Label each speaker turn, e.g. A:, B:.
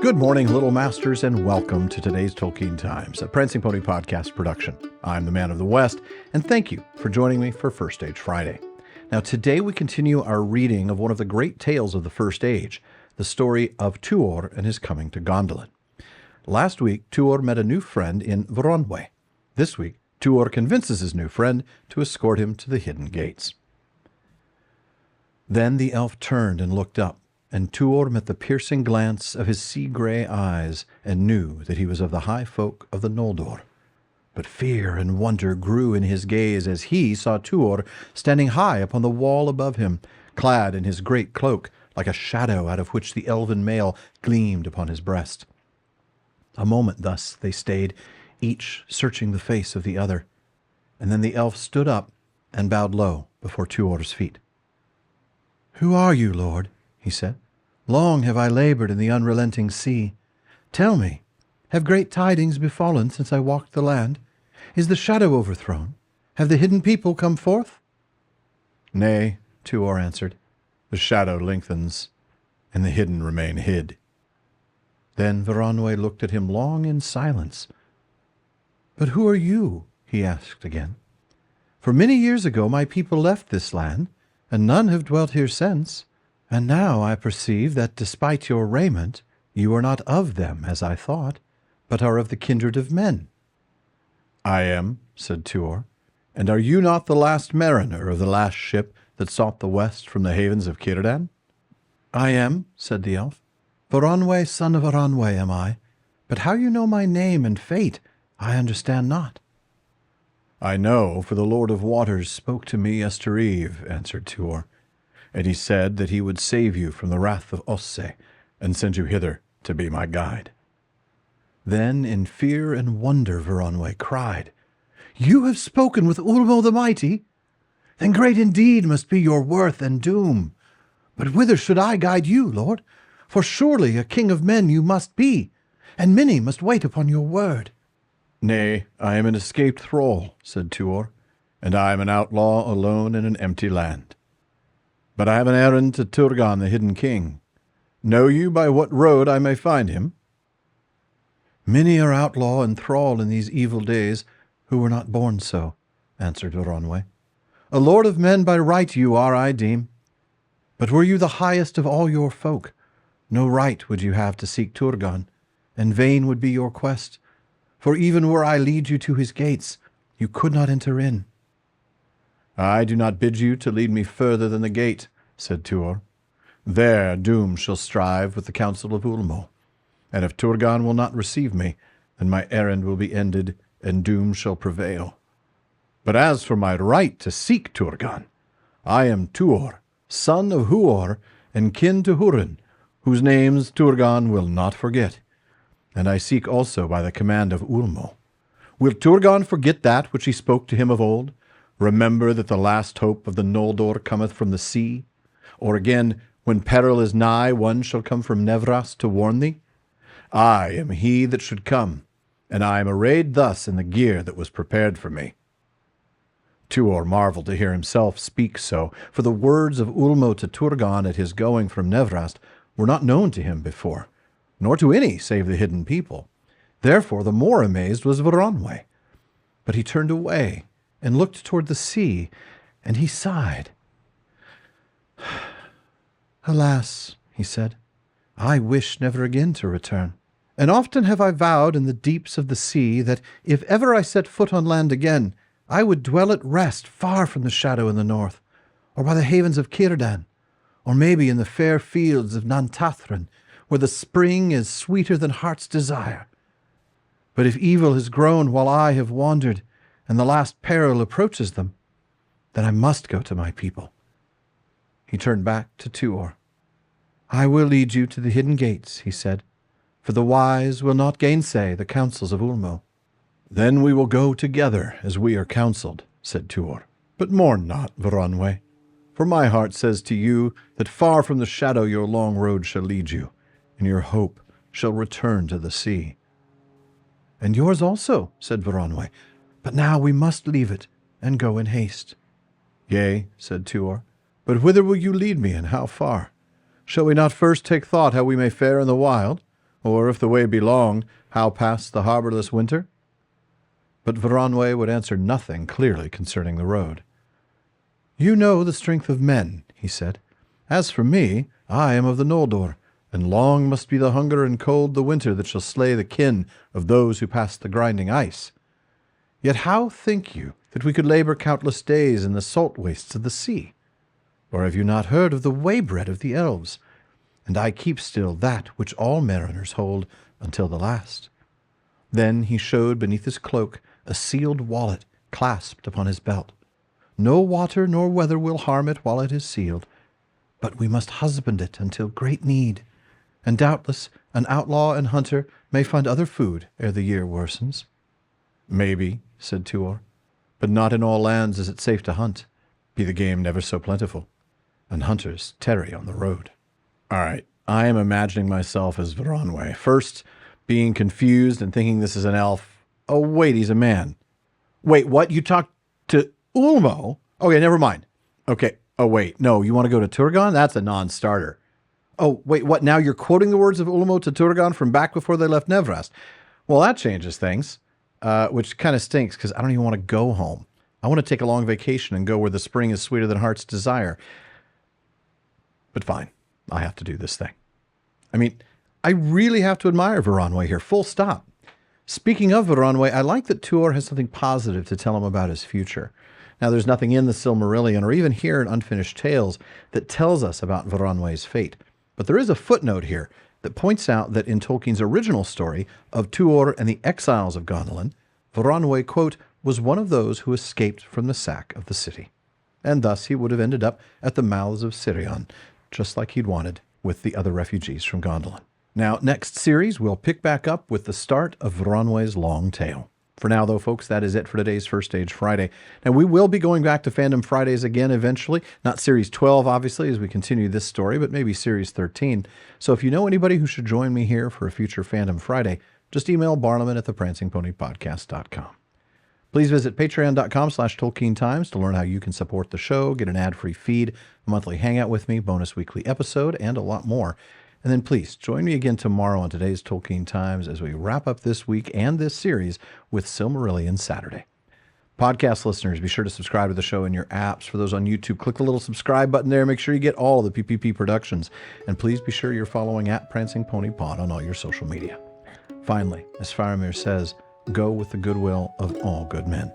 A: Good morning, Little Masters, and welcome to today's Tolkien Times, a Prancing Pony podcast production. I'm the Man of the West, and thank you for joining me for First Age Friday. Now, today we continue our reading of one of the great tales of the First Age, the story of Tuor and his coming to Gondolin. Last week, Tuor met a new friend in Voronwë. This week, Tuor convinces his new friend to escort him to the hidden gates. Then the elf turned and looked up, and Tuor met the piercing glance of his sea-gray eyes and knew that he was of the high folk of the Noldor. But fear and wonder grew in his gaze as he saw Tuor standing high upon the wall above him, clad in his great cloak, like a shadow out of which the elven mail gleamed upon his breast. A moment thus they stayed, each searching the face of the other, and then the elf stood up and bowed low before Tuor's feet. "Who are you, Lord?" he said. "Long have I labored in the unrelenting sea. Tell me, have great tidings befallen since I walked the land? Is the shadow overthrown? Have the hidden people come forth?" "Nay," Tuor answered. "The shadow lengthens, and the hidden remain hid." Then Voronwë looked at him long in silence. "But who are you?" he asked again. "For many years ago my people left this land, and none have dwelt here since. And now I perceive that despite your raiment, you are not of them, as I thought, but are of the kindred of men." "I am," said Tuor. "And are you not the last mariner of the last ship that sought the west from the havens of Círdan?" "I am," said the elf. "Voronwë, son of Voronwë, am I. But how you know my name and fate, I understand not." "I know, for the Lord of Waters spoke to me yestereve," answered Tuor. "And he said that he would save you from the wrath of Osse, and send you hither to be my guide." Then in fear and wonder Voronwë cried, "You have spoken with Ulmo the Mighty? Then great indeed must be your worth and doom. But whither should I guide you, Lord? For surely a king of men you must be, and many must wait upon your word." "Nay, I am an escaped thrall," said Tuor, "and I am an outlaw alone in an empty land. But I have an errand to Turgon, the hidden king. Know you by what road I may find him?" "Many are outlaw and thrall in these evil days who were not born so," answered Voronwë. "A lord of men by right you are, I deem. But were you the highest of all your folk, no right would you have to seek Turgon, and vain would be your quest. For even were I lead you to his gates, you could not enter in." "I do not bid you to lead me further than the gate," said Tuor. "There doom shall strive with the council of Ulmo, and if Turgon will not receive me, then my errand will be ended, and doom shall prevail. But as for my right to seek Turgon, I am Tuor, son of Huor, and kin to Hurin, whose names Turgon will not forget. And I seek also by the command of Ulmo. Will Turgon forget that which he spoke to him of old? Remember that the last hope of the Noldor cometh from the sea? Or again, when peril is nigh, one shall come from Nevras to warn thee? I am he that should come, and I am arrayed thus in the gear that was prepared for me." Tuor marveled to hear himself speak so, for the words of Ulmo to Turgon at his going from Nevrast were not known to him before, nor to any save the hidden people. Therefore the more amazed was Voronwë. But he turned away and looked toward the sea, and he sighed. "Alas," he said, "I wish never again to return. And often have I vowed in the deeps of the sea that if ever I set foot on land again, I would dwell at rest far from the shadow in the north, or by the havens of Círdan, or maybe in the fair fields of Nantathran, where the spring is sweeter than heart's desire. But if evil has grown while I have wandered, and the last peril approaches them, then I must go to my people." He turned back to Tuor. "I will lead you to the hidden gates," he said, "for the wise will not gainsay the counsels of Ulmo." "Then we will go together as we are counseled," said Tuor. "But mourn not, Voronwë, for my heart says to you that far from the shadow your long road shall lead you, and your hope shall return to the sea." "And yours also," said Voronwë. "But now we must leave it, and go in haste." "Yea," said Tuor, "but whither will you lead me, and how far? Shall we not first take thought how we may fare in the wild? Or, if the way be long, how pass the harbourless winter? But Voronwë would answer nothing clearly concerning the road. You know the strength of men, he said. As for me, I am of the Noldor, and long must be the hunger and cold the winter that shall slay the kin of those who pass the grinding ice. Yet how think you that we could labour countless days in the salt wastes of the sea? Or have you not heard of the waybread of the elves? And I keep still that which all mariners hold until the last. Then he showed beneath his cloak a sealed wallet clasped upon his belt. No water nor weather will harm it while it is sealed, but we must husband it until great need, and doubtless an outlaw and hunter may find other food ere the year worsens. Maybe, said Tuor, but not in all lands is it safe to hunt, be the game never so plentiful, and hunters tarry on the road. All right, I am imagining myself as Voronwë, first being confused and thinking this is an elf. Oh, wait, he's a man. Wait, what? You talked to Ulmo? Okay, never mind. Okay, oh, wait, no, you want to go to Turgon? That's a non-starter. Oh, wait, what? Now you're quoting the words of Ulmo to Turgon from back before they left Nevrast. Well, that changes things, which kind of stinks because I don't even want to go home. I want to take a long vacation and go where the spring is sweeter than heart's desire. But fine, I have to do this thing. I mean, I really have to admire Voronwë here, full stop. Speaking of Voronwë, I like that Tuor has something positive to tell him about his future. Now, there's nothing in the Silmarillion or even here in Unfinished Tales that tells us about Voronwë's fate. But there is a footnote here that points out that in Tolkien's original story of Tuor and the exiles of Gondolin, Voronwë, quote, was one of those who escaped from the sack of the city. And thus he would have ended up at the mouths of Sirion, just like he'd wanted with the other refugees from Gondolin. Now, next series, we'll pick back up with the start of Voronwë's long tale. For now, though, folks, that is it for today's First Stage Friday. Now, we will be going back to Fandom Fridays again eventually. Not Series 12, obviously, as we continue this story, but maybe Series 13. So if you know anybody who should join me here for a future Fandom Friday, just email barliman@theprancingponypodcast.com. Please visit patreon.com/TolkienTimes to learn how you can support the show, get an ad-free feed, a monthly hangout with me, bonus weekly episode, and a lot more. And then please join me again tomorrow on today's Tolkien Times as we wrap up this week and this series with Silmarillion Saturday. Podcast listeners, be sure to subscribe to the show in your apps. For those on YouTube, click the little subscribe button there. Make sure you get all of the PPP productions. And please be sure you're following @PrancingPonyPod on all your social media. Finally, as Faramir says, go with the goodwill of all good men.